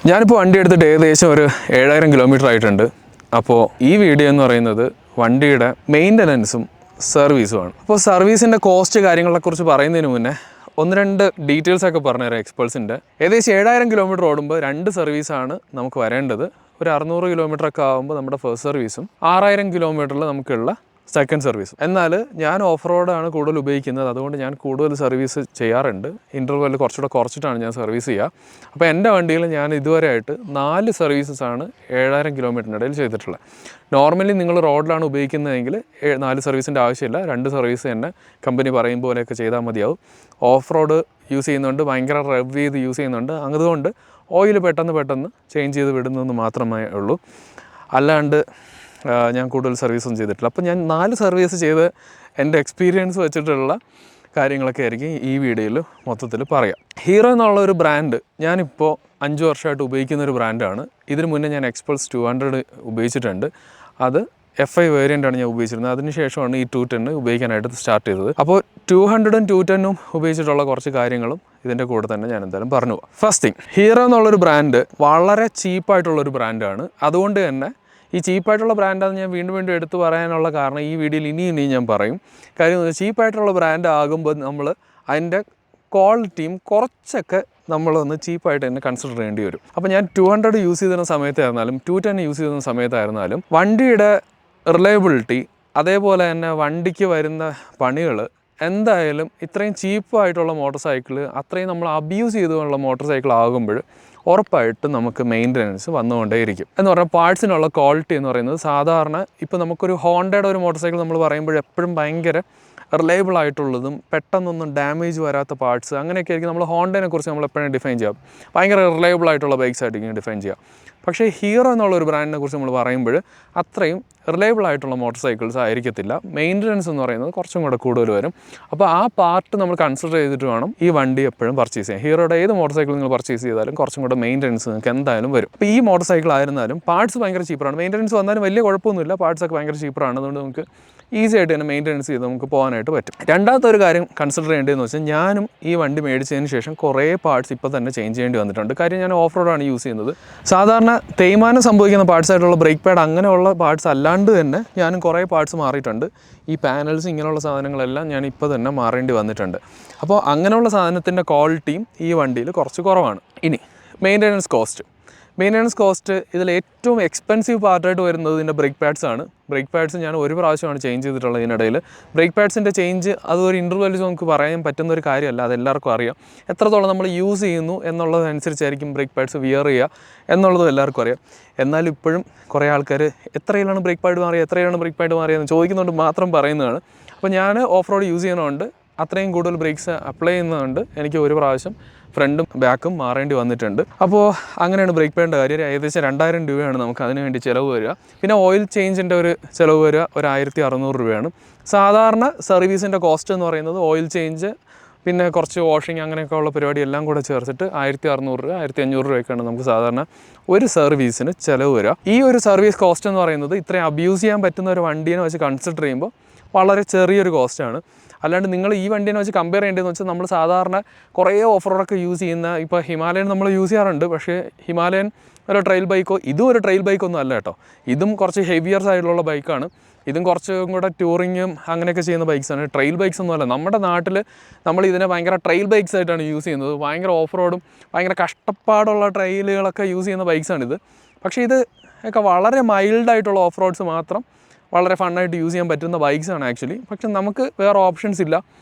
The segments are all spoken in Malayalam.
ഞാനിപ്പോൾ വണ്ടി എടുത്തിട്ട് ഏകദേശം ഒരു 7000 കിലോമീറ്റർ ആയിട്ടുണ്ട്. അപ്പോൾ ഈ വീഡിയോ എന്ന് പറയുന്നത് വണ്ടിയുടെ മെയിൻ്റനൻസും സർവീസുമാണ്. അപ്പോൾ സർവീസിൻ്റെ കോസ്റ്റ് കാര്യങ്ങളെക്കുറിച്ച് പറയുന്നതിന് മുന്നേ ഒന്ന് രണ്ട് ഡീറ്റെയിൽസൊക്കെ പറഞ്ഞുതരാം എക്സ്പേർട്സിൻ്റെ. ഏകദേശം 7000 കിലോമീറ്റർ ഓടുമ്പോൾ 2 സർവീസാണ് നമുക്ക് വരേണ്ടത്. ഒരു 600 കിലോമീറ്റർ ഒക്കെ ആകുമ്പോൾ നമ്മുടെ ഫസ്റ്റ് സർവീസും 6000 കിലോമീറ്ററിൽ നമുക്കുള്ള സെക്കൻഡ് സർവീസ്. എന്നാൽ ഞാൻ ഓഫ് റോഡാണ് കൂടുതൽ ഉപയോഗിക്കുന്നത്, അതുകൊണ്ട് ഞാൻ കൂടുതൽ സർവീസ് ചെയ്യാറുണ്ട്. ഇൻ്റർവെൽ കുറച്ചുകൂടെ കുറച്ചിട്ടാണ് ഞാൻ സർവീസ് ചെയ്യുക. അപ്പോൾ എൻ്റെ വണ്ടിയിൽ ഞാൻ ഇതുവരെയായിട്ട് 4 സർവീസസാണ് 7000 കിലോമീറ്ററിൻ്റെ ഇടയിൽ ചെയ്തിട്ടുള്ളത്. നോർമലി നിങ്ങൾ റോഡിലാണ് ഉപയോഗിക്കുന്നതെങ്കിൽ 4 സർവീസിൻ്റെ ആവശ്യമില്ല, 2 സർവീസ് തന്നെ കമ്പനി പറയും പോലെയൊക്കെ ചെയ്താൽ മതിയാവും. ഓഫ് റോഡ് യൂസ് ചെയ്യുന്നുണ്ട്, ഭയങ്കര റവ് ചെയ്ത് യൂസ് ചെയ്യുന്നുണ്ട്, അതുകൊണ്ട് ഓയിൽ പെട്ടെന്ന് ചേഞ്ച് ചെയ്ത് വിടുന്നതെന്ന് മാത്രമേ ഉള്ളൂ. അല്ലാണ്ട് ഞാൻ കൂടുതൽ സർവീസൊന്നും ചെയ്തിട്ടില്ല. അപ്പോൾ ഞാൻ 4 സർവീസ് ചെയ്ത് എൻ്റെ എക്സ്പീരിയൻസ് വെച്ചിട്ടുള്ള കാര്യങ്ങളൊക്കെ ആയിരിക്കും ഈ വീഡിയോയിൽ മൊത്തത്തിൽ പറയാം. ഹീറോ എന്നുള്ള ഒരു ബ്രാൻഡ് ഞാനിപ്പോൾ 5 വർഷമായിട്ട് ഉപയോഗിക്കുന്ന ഒരു ബ്രാൻഡാണ്. ഇതിന് മുന്നേ ഞാൻ എക്സ്പൾസ് 200 ഉപയോഗിച്ചിട്ടുണ്ട്. അത് FI വേരിയൻ്റാണ് ഞാൻ ഉപയോഗിച്ചിരുന്നത്. അതിനുശേഷമാണ് ഈ 210 ഉപയോഗിക്കാനായിട്ട് സ്റ്റാർട്ട് ചെയ്തത്. അപ്പോൾ 200ഉം 210ഉം ഉപയോഗിച്ചിട്ടുള്ള കുറച്ച് കാര്യങ്ങളും ഇതിൻ്റെ കൂടെ തന്നെ ഞാൻ എന്തായാലും പറഞ്ഞു പോകാം. ഫസ്റ്റ് തിങ്, ഹീറോ എന്നുള്ളൊരു ബ്രാൻഡ് വളരെ ചീപ്പായിട്ടുള്ളൊരു ബ്രാൻഡാണ്. അതുകൊണ്ട് തന്നെ ഈ ചീപ്പായിട്ടുള്ള ബ്രാൻഡാണെന്ന് ഞാൻ വീണ്ടും എടുത്ത് പറയാനുള്ള കാരണം ഈ വീഡിയോയിൽ ഇനിയും ഞാൻ പറയും. കാര്യം ചീപ്പായിട്ടുള്ള ബ്രാൻഡ് ആകുമ്പോൾ നമ്മൾ അതിൻ്റെ ക്വാളിറ്റിയും കുറച്ചൊക്കെ നമ്മളൊന്ന് ചീപ്പായിട്ട് തന്നെ കൺസിഡർ ചെയ്യേണ്ടി വരും. അപ്പോൾ ഞാൻ 200 യൂസ് ചെയ്തിരുന്ന സമയത്തായിരുന്നാലും 210 യൂസ് ചെയ്തിരുന്ന സമയത്തായിരുന്നാലും വണ്ടിയുടെ റിലയബിലിറ്റി, അതേപോലെ തന്നെ വണ്ടിക്ക് വരുന്ന പണികൾ എന്തായാലും ഇത്രയും ചീപ്പായിട്ടുള്ള മോട്ടോർ സൈക്കിൾ, അത്രയും നമ്മൾ അബ്യൂസ് ചെയ്തുള്ള മോട്ടോർ സൈക്കിൾ ആകുമ്പോൾ ഉറപ്പായിട്ടും നമുക്ക് മെയിൻ്റനൻസ് വന്നുകൊണ്ടേയിരിക്കും. എന്ന് പറഞ്ഞാൽ പാർട്സിനുള്ള ക്വാളിറ്റി എന്ന് പറയുന്നത് സാധാരണ ഇപ്പോൾ നമുക്കൊരു ഹോണ്ടയുടെ ഒരു മോട്ടോർ സൈക്കിൾ നമ്മൾ പറയുമ്പോൾ എപ്പോഴും ഭയങ്കര റിലയബിൾ ആയിട്ടുള്ളതും പെട്ടെന്നൊന്നും ഡാമേജ് വരാത്ത പാർട്സ് അങ്ങനെയൊക്കെ ആയിരിക്കും നമ്മൾ ഹോണ്ടയെ കുറിച്ച് നമ്മൾ എപ്പോഴും ഡിഫൈൻ ചെയ്യാം. ഭയങ്കര റിലയബിൾ ആയിട്ടുള്ള ബൈക്സ് ആയിരിക്കും ഡിഫൈൻ ചെയ്യാം. പക്ഷേ ഹീറോ എന്നുള്ളൊരു ബ്രാൻഡിനെ കുറിച്ച് നമ്മൾ പറയുമ്പോൾ അത്രയും റിലയബിൾ ആയിട്ടുള്ള മോട്ടോർ സൈക്കിൾസ് ആയിരിക്കത്തില്ല. മെയിൻ്റനൻസ് എന്ന് പറയുന്നത് കുറച്ചും കൂടെ കൂടുതൽ വരും. അപ്പോൾ ആ പാർട്ട് നമ്മൾ കൺസിഡർ ചെയ്തിട്ട് വേണം ഈ വണ്ടി എപ്പോഴും പർച്ചേസ് ചെയ്യാൻ. ഹീറോയുടെ ഏത് മോട്ടോർ സൈക്കിൾ നിങ്ങൾ പർച്ചേസ് ചെയ്താലും കുറച്ചും കൂടെ മെയിൻ്റനൻസ് നിങ്ങൾക്ക് എന്തായാലും വരും. അപ്പോൾ ഈ മോട്ടോർ സൈക്കിൾ ആയിരുന്നാലും പാർട്സ് ഭയങ്കര ചീപ്പറാണ്. മെയിൻ്റനൻസ് വന്നാലും വലിയ കുഴപ്പമൊന്നുമില്ല, പാർട്സൊക്കെ ഭയങ്കര ചീപ്പറാണ്. അതുകൊണ്ട് നമുക്ക് ഈസി ആയിട്ട് തന്നെ മെയിൻ്റനൻസ് ചെയ്ത് നമുക്ക് പോകാനായിട്ട് പറ്റും. രണ്ടാമത്തെ ഒരു കാര്യം കൺസിഡർ ചെയ്യേണ്ടതെന്ന് വെച്ചാൽ ഞാനും ഈ വണ്ടി മേടിച്ചതിന് ശേഷം കുറേ പാർട്സ് ഇപ്പോൾ തന്നെ ചേഞ്ച് ചെയ്യേണ്ടി വന്നിട്ടുണ്ട്. കാര്യം ഞാൻ ഓഫ് റോഡാണ് യൂസ് ചെയ്യുന്നത്. സാധാരണ തേയ്മാനം സംഭവിക്കുന്ന പാർട്സ് ആയിട്ടുള്ള ബ്രേക്ക് പാഡ് അങ്ങനെയുള്ള പാർട്സ് അല്ലാണ്ട് തന്നെ ഞാനും കുറേ പാർട്സ് മാറിയിട്ടുണ്ട്. ഈ പാനൽസ് ഇങ്ങനെയുള്ള സാധനങ്ങളെല്ലാം ഞാൻ ഇപ്പോൾ തന്നെ മാറേണ്ടി വന്നിട്ടുണ്ട്. അപ്പോൾ അങ്ങനെയുള്ള സാധനത്തിൻ്റെ ക്വാളിറ്റിയും ഈ വണ്ടിയിൽ കുറച്ച് കുറവാണ്. ഇനി മെയിൻ്റനൻസ് കോസ്റ്റ് ഇതിൽ ഏറ്റവും എക്സ്പെൻസീവ് പാർട്ടായിട്ട് വരുന്നത് ഇതിൻ്റെ ബ്രേക്ക് പാഡ്സ് ആണ്. ബ്രേക്ക് പാഡ്സ് ഞാൻ ഒരു പ്രാവശ്യമാണ് ചേഞ്ച് ചെയ്തിട്ടുള്ളത്. ഇതിനിടയിൽ ബ്രേക്ക് പാഡ്സിൻ്റെ ചേഞ്ച് അതൊരു ഇൻ്റർവെല്ലിൽ നമുക്ക് പറയാൻ പറ്റുന്ന ഒരു കാര്യമല്ല, അതെല്ലാവർക്കും അറിയാം. എത്രത്തോളം നമ്മൾ യൂസ് ചെയ്യുന്നു എന്നുള്ളതനുസരിച്ചായിരിക്കും ബ്രേക്ക് പാഡ്സ് വിയർ ചെയ്യുക എന്നുള്ളതും എല്ലാവർക്കും അറിയാം. എന്നാലും ഇപ്പോഴും കുറേ ആൾക്കാർ എത്രയിലാണ് ബ്രേക്ക് പാഡ് മാറിയെന്ന് ചോദിക്കുന്നതുകൊണ്ട് മാത്രം പറയുന്നതാണ്. അപ്പോൾ ഞാൻ ഓഫ് റോഡ് യൂസ് ചെയ്യുന്നതുകൊണ്ട് അത്രയും കൂടുതൽ ബ്രേക്സ് അപ്ലൈ ചെയ്യുന്നതുകൊണ്ട് എനിക്ക് ഒരു പ്രാവശ്യം ഫ്രണ്ടും ബാക്കും മാറേണ്ടി വന്നിട്ടുണ്ട്. അപ്പോൾ അങ്ങനെയാണ് ബ്രേക്ക് പാഡിൻ്റെ കാര്യം. ഏകദേശം 2000 രൂപയാണ് നമുക്ക് അതിന് വേണ്ടി ചിലവ് വരിക. പിന്നെ ഓയിൽ ചേഞ്ചിൻ്റെ ഒരു ചിലവ് വരിക ഒരു 1600 രൂപയാണ്. സാധാരണ സർവീസിൻ്റെ കോസ്റ്റ് എന്ന് പറയുന്നത് ഓയിൽ ചേഞ്ച് പിന്നെ കുറച്ച് വാഷിങ് അങ്ങനെയൊക്കെ ഉള്ള പരിപാടി എല്ലാം കൂടെ ചേർത്തിട്ട് 1600 രൂപ 1500 രൂപയൊക്കെയാണ് നമുക്ക് സാധാരണ ഒരു സർവീസിന് ചിലവ് വരിക. ഈ ഒരു സർവീസ് കോസ്റ്റ് എന്ന് പറയുന്നത് ഇത്രയും അബ്യൂസ് ചെയ്യാൻ പറ്റുന്ന ഒരു വണ്ടീനെ വെച്ച് കൺസിഡർ ചെയ്യുമ്പോൾ വളരെ ചെറിയൊരു കോസ്റ്റാണ്. അല്ലാണ്ട് നിങ്ങൾ ഈ വണ്ടീനെ വെച്ച് കമ്പയർ ചെയ്യേണ്ടതെന്ന് വെച്ചാൽ നമ്മൾ സാധാരണ കുറേ ഓഫ് റോഡൊക്കെ യൂസ് ചെയ്യുന്ന ഇപ്പോൾ ഹിമാലയൻ നമ്മൾ യൂസ് ചെയ്യാറുണ്ട്. പക്ഷേ ഹിമാലയൻ ഒരു ട്രെയിൽ ബൈക്കോ, ഇതും ഒരു ട്രെയിൽ ബൈക്കൊന്നും അല്ല കേട്ടോ. ഇതും കുറച്ച് ഹെവിയർ സൈഡിലുള്ള ബൈക്കാണ്. ഇതും കുറച്ചും കൂടെ ടൂറിങ്ങും അങ്ങനെയൊക്കെ ചെയ്യുന്ന ബൈക്സാണ്. ട്രെയിൽ ബൈക്സ് ഒന്നും അല്ല. നമ്മുടെ നാട്ടിൽ നമ്മൾ ഇതിനെ ഭയങ്കര ട്രെയിൽ ബൈക്സ് ആയിട്ടാണ് യൂസ് ചെയ്യുന്നത്. ഭയങ്കര ഓഫ് റോഡും ഭയങ്കര കഷ്ടപ്പാടുള്ള ട്രെയിലുകളൊക്കെ യൂസ് ചെയ്യുന്ന ബൈക്സാണിത്. പക്ഷേ ഇത് ഒക്കെ വളരെ മൈൽഡായിട്ടുള്ള ഓഫ് റോഡ്സ് മാത്രം വളരെ ഫണ്ണായിട്ട് യൂസ് ചെയ്യാൻ പറ്റുന്ന ബൈക്സാണ് ആക്ച്വലി. പക്ഷെ നമുക്ക് വേറെ ഓപ്ഷൻസ് ഇല്ല.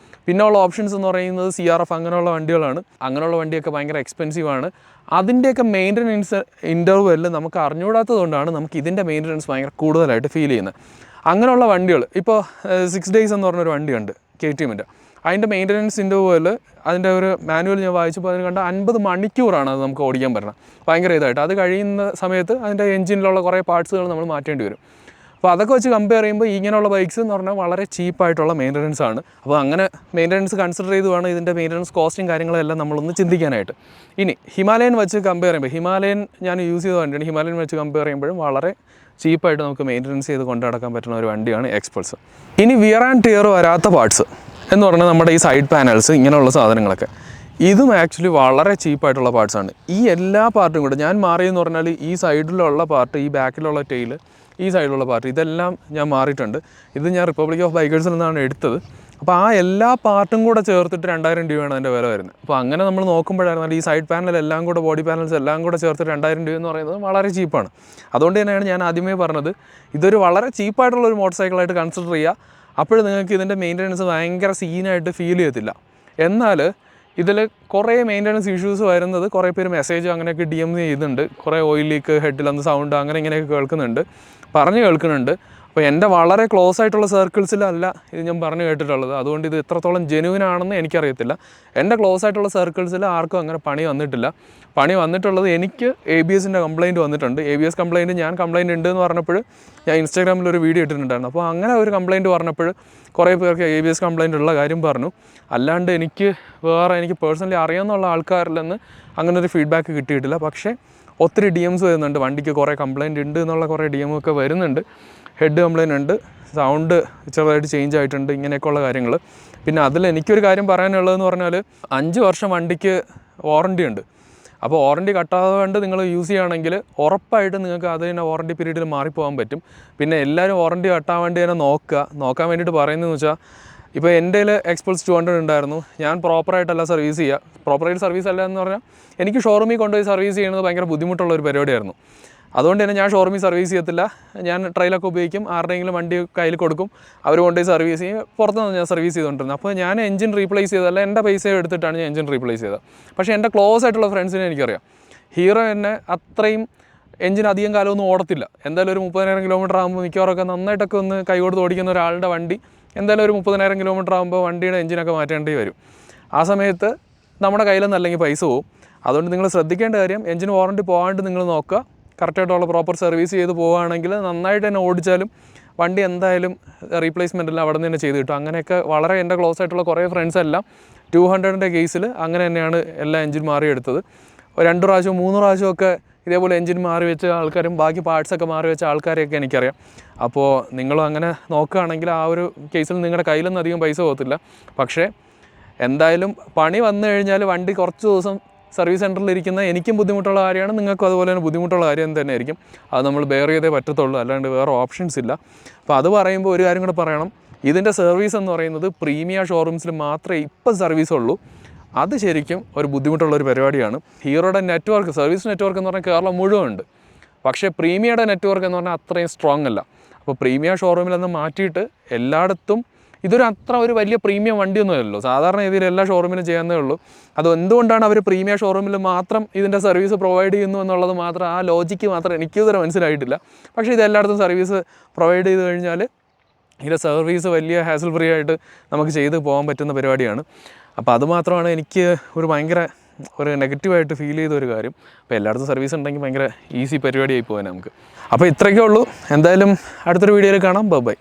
പിന്നെ ഉള്ള ഓപ്ഷൻസ് എന്ന് പറയുന്നത് CRF അങ്ങനെയുള്ള വണ്ടികളാണ്. അങ്ങനെയുള്ള വണ്ടിയൊക്കെ ഭയങ്കര എക്സ്പെൻസീവാണ്. അതിൻ്റെയൊക്കെ മെയിൻ്റനൻസ് ഇൻ്റർവെല്ലിൽ നമുക്ക് അറിഞ്ഞുകൂടാത്തതുകൊണ്ടാണ് നമുക്ക് ഇതിൻ്റെ മെയിൻ്റനൻസ് ഭയങ്കര കൂടുതലായിട്ട് ഫീൽ ചെയ്യുന്നത്. അങ്ങനെയുള്ള വണ്ടികൾ ഇപ്പോൾ 6 days എന്ന് പറഞ്ഞൊരു വണ്ടിയുണ്ട് KTMൻ്റെ. അതിൻ്റെ മെയിൻ്റനൻസ് ഇൻ്റർവെല്ലിൽ അതിൻ്റെ ഒരു മാനുവൽ ഞാൻ വായിച്ചപ്പോൾ അതിന് കണ്ട 50 മണിക്കൂറാണ് അത് നമുക്ക് ഓടിക്കാൻ പറ്റണം. ഭയങ്കര ഇതായിട്ട് അത് കഴിയുന്ന സമയത്ത് അതിൻ്റെ എഞ്ചിനിലുള്ള കുറേ പാർട്സുകൾ നമ്മൾ മാറ്റേണ്ടി വരും. അപ്പോൾ അതൊക്കെ വെച്ച് കമ്പയർ ചെയ്യുമ്പോൾ ഇങ്ങനെയുള്ള ബൈക്സ് എന്ന് പറഞ്ഞാൽ വളരെ ചീപ്പായിട്ടുള്ള മെയിൻ്റനൻസ് ആണ്. അപ്പോൾ അങ്ങനെ മെയിൻ്റനൻസ് കൺസിഡർ ചെയ്ത് വേണം ഇതിൻ്റെ മെയിൻ്റനൻസ് കോസ്റ്റും കാര്യങ്ങളെല്ലാം നമ്മളൊന്ന് ചിന്തിക്കാനായിട്ട്. ഇനി ഹിമാലയൻ വെച്ച് കമ്പയർ ചെയ്യുമ്പോൾ, ഹിമാലയൻ ഞാൻ യൂസ് ചെയ്ത വണ്ടിയാണ്. ഹിമാലയൻ വെച്ച് കമ്പയർ ചെയ്യുമ്പോഴും വളരെ ചീപ്പായിട്ട് നമുക്ക് മെയിൻ്റനൻസ് ചെയ്ത് കൊണ്ടു നടക്കാൻ പറ്റുന്ന ഒരു വണ്ടിയാണ് എക്സ്പൾസ്. ഇനി വിയർ ആൻഡ് ടിയർ വരാത്ത പാർട്സ് എന്ന് പറഞ്ഞാൽ നമ്മുടെ ഈ സൈഡ് പാനൽസ് ഇങ്ങനെയുള്ള സാധനങ്ങളൊക്കെ ഇതും ആക്ച്വലി വളരെ ചീപ്പായിട്ടുള്ള പാർട്സാണ്. ഈ എല്ലാ പാർട്ടും കൂടെ ഞാൻ മാറിയെന്ന് പറഞ്ഞാൽ ഈ സൈഡിലുള്ള പാർട്ട്, ഈ ബാക്കിലുള്ള ടെയിൽ, ഈ സൈഡിലുള്ള പാർട്ട്, ഇതെല്ലാം ഞാൻ മാറിയിട്ടുണ്ട്. ഇത് ഞാൻ റിപ്പബ്ലിക് ഓഫ് ബൈക്കേഴ്സിൽ നിന്നാണ് എടുത്തത്. അപ്പോൾ ആ എല്ലാ പാർട്ടും കൂടെ ചേർത്തിട്ട് 2000 രൂപയാണ് അതിൻ്റെ വില വരുന്നത്. അപ്പോൾ അങ്ങനെ നമ്മൾ നോക്കുമ്പോഴായിരുന്നാൽ ഈ സൈഡ് പാനൽ എല്ലാം കൂടെ, ബോഡി പാനൽസ് എല്ലാം കൂടെ ചേർത്തിട്ട് 2000 രൂപ എന്ന് പറയുന്നത് വളരെ ചീപ്പാണ്. അതുകൊണ്ട് തന്നെയാണ് ഞാൻ ആദ്യമേ പറഞ്ഞത് ഇതൊരു വളരെ ചീപ്പായിട്ടുള്ളൊരു മോട്ടോർ സൈക്കിളായിട്ട് കൺസിഡർ ചെയ്യുക. അപ്പോൾ നിങ്ങൾക്ക് ഇതിൻ്റെ മെയിൻ്റനൻസ് ഭയങ്കര സീനായിട്ട് ഫീൽ ചെയ്യത്തില്ല. എന്നാൽ ഇതിൽ കുറേ മെയിൻ്റനൻസ് ഇഷ്യൂസ് വരുന്നത്, കുറേ പേര് മെസ്സേജ് അങ്ങനെയൊക്കെ DM ചെയ്യുന്നുണ്ട്. കുറേ ഓയിൽ ലീക്ക്, ഹെഡിലന്ന് സൗണ്ട് അങ്ങനെ ഇങ്ങനെയൊക്കെ കേൾക്കുന്നുണ്ട്, പറഞ്ഞു കേൾക്കുന്നുണ്ട്. അപ്പോൾ എൻ്റെ വളരെ ക്ലോസ് ആയിട്ടുള്ള സർക്കിൾസിലല്ല ഇത് ഞാൻ പറഞ്ഞു കേട്ടിട്ടുള്ളത്. അതുകൊണ്ട് ഇത് എത്രത്തോളം ജെനുവിൻ ആണെന്ന് എനിക്കറിയത്തില്ല. എൻ്റെ ക്ലോസ് ആയിട്ടുള്ള സർക്കിൾസിൽ ആർക്കും അങ്ങനെ പണി വന്നിട്ടില്ല. പണി വന്നിട്ടുള്ളത് എനിക്ക് ABSൻ്റെ കംപ്ലയിൻറ്റ് വന്നിട്ടുണ്ട്. ABS കംപ്ലയിൻറ്റ് ഞാൻ കംപ്ലയിൻറ്റ് ഉണ്ടെന്ന് പറഞ്ഞപ്പോൾ ഞാൻ ഇൻസ്റ്റാഗ്രാമിൽ ഒരു വീഡിയോ ഇട്ടിട്ടുണ്ടായിരുന്നു. അപ്പോൾ അങ്ങനെ ഒരു കംപ്ലയിൻറ്റ് പറഞ്ഞപ്പോൾ കുറേ പേർക്ക് ABS കംപ്ലയിൻ്റ് ഉള്ള കാര്യം പറഞ്ഞു. അല്ലാണ്ട് എനിക്ക് പേഴ്സണലി അറിയാവുന്ന ആൾക്കാരിൽ നിന്ന് അങ്ങനെ ഒരു ഫീഡ്ബാക്ക് കിട്ടിയിട്ടില്ല. പക്ഷേ ഒത്തിരി DMs വരുന്നുണ്ട്, വണ്ടിക്ക് കുറേ കംപ്ലയിൻറ്റ് ഉണ്ട് എന്നുള്ള കുറേ DM ഒക്കെ വരുന്നുണ്ട്. ഹെഡ് കംപ്ലയിൻ്റ് ഉണ്ട്, സൗണ്ട് ചെറുതായിട്ട് ചേഞ്ച് ആയിട്ടുണ്ട്, ഇങ്ങനെയൊക്കെയുള്ള കാര്യങ്ങൾ. പിന്നെ അതിൽ എനിക്കൊരു കാര്യം പറയാനുള്ളതെന്ന് പറഞ്ഞാൽ 5 വർഷം വണ്ടിക്ക് വാറണ്ടി ഉണ്ട്. അപ്പോൾ വാറണ്ടി കട്ടാകാണ്ട് നിങ്ങൾ യൂസ് ചെയ്യുകയാണെങ്കിൽ ഉറപ്പായിട്ടും നിങ്ങൾക്ക് അത് തന്നെ വാറണ്ടി പീരീഡിൽ മാറിപ്പോകാൻ പറ്റും. പിന്നെ എല്ലാവരും വാറണ്ടി കട്ടാൻ വേണ്ടി തന്നെ നോക്കാൻ വേണ്ടിയിട്ട് പറയുന്നതെന്ന് വെച്ചാൽ, ഇപ്പോൾ എൻ്റെ എക്സ്പൾസ് 200 ഉണ്ടായിരുന്നു. ഞാൻ പ്രോപ്പറായിട്ടല്ല സർവീസ് ചെയ്യുക. പ്രോപ്പറായിട്ട് സർവീസ് അല്ല എന്ന് പറഞ്ഞാൽ എനിക്ക് ഷോറൂമിൽ കൊണ്ടുപോയി സർവീസ് ചെയ്യുന്നത് ഭയങ്കര ബുദ്ധിമുട്ടുള്ളൊരു പരിപാടിയായിരുന്നു. അതുകൊണ്ട് തന്നെ ഞാൻ ഷോറൂമിൽ സർവീസ് ചെയ്യത്തില്ല. ഞാൻ ട്രെയിലൊക്കെ ഉപയോഗിക്കും, ആരുടെയെങ്കിലും വണ്ടി കയ്യിൽ കൊടുക്കും, അവർ കൊണ്ടുപോയി സർവീസ് ചെയ്യും. പുറത്തുനിന്ന് ഞാൻ സർവീസ് ചെയ്തുകൊണ്ടിരുന്നത്. അപ്പോൾ ഞാൻ എഞ്ചിൻ റീപ്ലേസ് ചെയ്തതല്ല, എൻ്റെ പൈസ എടുത്തിട്ടാണ് ഞാൻ എഞ്ചിൻ റീപ്ലേസ് ചെയ്തത്. പക്ഷേ എൻ്റെ ക്ലോസ് ആയിട്ടുള്ള ഫ്രണ്ട്സിനെ എനിക്കറിയാം, ഹീറോ തന്നെ അത്രയും എഞ്ചിൻ അധികം കാലമൊന്നും ഓടത്തില്ല. എന്തായാലും ഒരു 30,000 കിലോമീറ്റർ ആകുമ്പോൾ മിക്കവാറൊക്കെ നന്നായിട്ടൊക്കെ ഒന്ന് കൈ കൊടുത്ത് ഓടിക്കുന്ന ഒരാളുടെ വണ്ടി എന്തായാലും ഒരു 30,000 കിലോമീറ്റർ ആകുമ്പോൾ വണ്ടിയുടെ എഞ്ചിനൊക്കെ മാറ്റേണ്ടി വരും. ആ സമയത്ത് നമ്മുടെ കയ്യിലൊന്നും അല്ലെങ്കിൽ പൈസ പോകും. അതുകൊണ്ട് നിങ്ങൾ ശ്രദ്ധിക്കേണ്ട കാര്യം, എഞ്ചിൻ വാറണ്ടി പോകാണ്ട് നിങ്ങൾ നോക്കുക. കറക്റ്റായിട്ടുള്ള പ്രോപ്പർ സർവീസ് ചെയ്ത് പോവുകയാണെങ്കിൽ നന്നായിട്ട് തന്നെ ഓടിച്ചാലും വണ്ടി എന്തായാലും റീപ്ലേസ്മെൻ്റ് എല്ലാം അവിടെ നിന്ന് തന്നെ ചെയ്ത് കിട്ടും. അങ്ങനെയൊക്കെ വളരെ എൻ്റെ ക്ലോസ് ആയിട്ടുള്ള കുറേ ഫ്രണ്ട്സ് എല്ലാം 200ൻ്റെ കേസിൽ അങ്ങനെ തന്നെയാണ് എല്ലാ എഞ്ചിൻ മാറിയെടുത്തത്. 2 പ്രാവശ്യം 3 പ്രാവശ്യമൊക്കെ ഇതേപോലെ എഞ്ചിൻ മാറി വെച്ച ആൾക്കാരും ബാക്കി പാർട്സൊക്കെ മാറി വെച്ച ആൾക്കാരെയൊക്കെ എനിക്കറിയാം. അപ്പോൾ നിങ്ങളും അങ്ങനെ നോക്കുകയാണെങ്കിൽ ആ ഒരു കേസിൽ നിങ്ങളുടെ കയ്യിലൊന്നും അധികം പൈസ പോകത്തില്ല. പക്ഷേ എന്തായാലും പണി വന്നു കഴിഞ്ഞാൽ വണ്ടി കുറച്ച് ദിവസം സർവീസ് സെൻറ്ററിൽ ഇരിക്കുന്ന എനിക്കും ബുദ്ധിമുട്ടുള്ള കാര്യമാണ്, നിങ്ങൾക്കും അതുപോലെ തന്നെ ബുദ്ധിമുട്ടുള്ള കാര്യം തന്നെ ആയിരിക്കും. അത് നമ്മൾ ബെയർ ചെയ്തേ പറ്റത്തുള്ളൂ, അല്ലാണ്ട് വേറെ ഓപ്ഷൻസ് ഇല്ല. അപ്പോൾ അത് പറയുമ്പോൾ ഒരു കാര്യം കൂടെ പറയണം, ഇതിൻ്റെ സർവീസ് എന്ന് പറയുന്നത് പ്രീമിയം ഷോറൂംസിൽ മാത്രമേ ഇപ്പോൾ സർവീസ് ഉള്ളൂ. അത് ശരിക്കും ഒരു ബുദ്ധിമുട്ടുള്ളൊരു പരിപാടിയാണ്. ഹീറോയുടെ നെറ്റ്വർക്ക്, സർവീസ് നെറ്റ്വർക്ക് എന്ന് പറഞ്ഞാൽ കേരളം മുഴുവൻ ഉണ്ട്. പക്ഷേ പ്രീമിയയുടെ നെറ്റ്വർക്ക് എന്ന് പറഞ്ഞാൽ അത്രയും സ്ട്രോങ് അല്ല. അപ്പോൾ പ്രീമിയം ഷോറൂമിൽ നിന്ന് മാറ്റിയിട്ട് എല്ലായിടത്തും, ഇതൊരു അത്ര ഒരു വലിയ പ്രീമിയം വണ്ടിയൊന്നുമല്ലല്ലോ, സാധാരണ രീതിയിൽ എല്ലാ ഷോറൂമിലും ചെയ്യാവുന്നേ ഉള്ളൂ. അത് എന്തുകൊണ്ടാണ് അവർ പ്രീമിയം ഷോറൂമിൽ മാത്രം ഇതിൻ്റെ സർവീസ് പ്രൊവൈഡ് ചെയ്യുന്നു എന്നുള്ളത് മാത്രം, ആ ലോജിക്ക് മാത്രം എനിക്കിതുവരെ മനസ്സിലായിട്ടില്ല. പക്ഷേ ഇത് എല്ലായിടത്തും സർവീസ് പ്രൊവൈഡ് ചെയ്ത് കഴിഞ്ഞാൽ ഇതിൻ്റെ സർവീസ് വലിയ ഹാസൽ ഫ്രീ ആയിട്ട് നമുക്ക് ചെയ്ത് പോകാൻ പറ്റുന്ന പരിപാടിയാണ്. അപ്പോൾ അതുമാത്രമാണ് എനിക്ക് ഭയങ്കര ഒരു നെഗറ്റീവായിട്ട് ഫീൽ ചെയ്ത ഒരു കാര്യം. അപ്പോൾ എല്ലായിടത്തും സർവീസ് ഉണ്ടെങ്കിൽ ഭയങ്കര ഈസി പരിപാടിയായി പോകാൻ നമുക്ക്. അപ്പോൾ ഇത്രയൊക്കെ ഉള്ളൂ. എന്തായാലും അടുത്തൊരു വീഡിയോയിൽ കാണാം. ബൈ.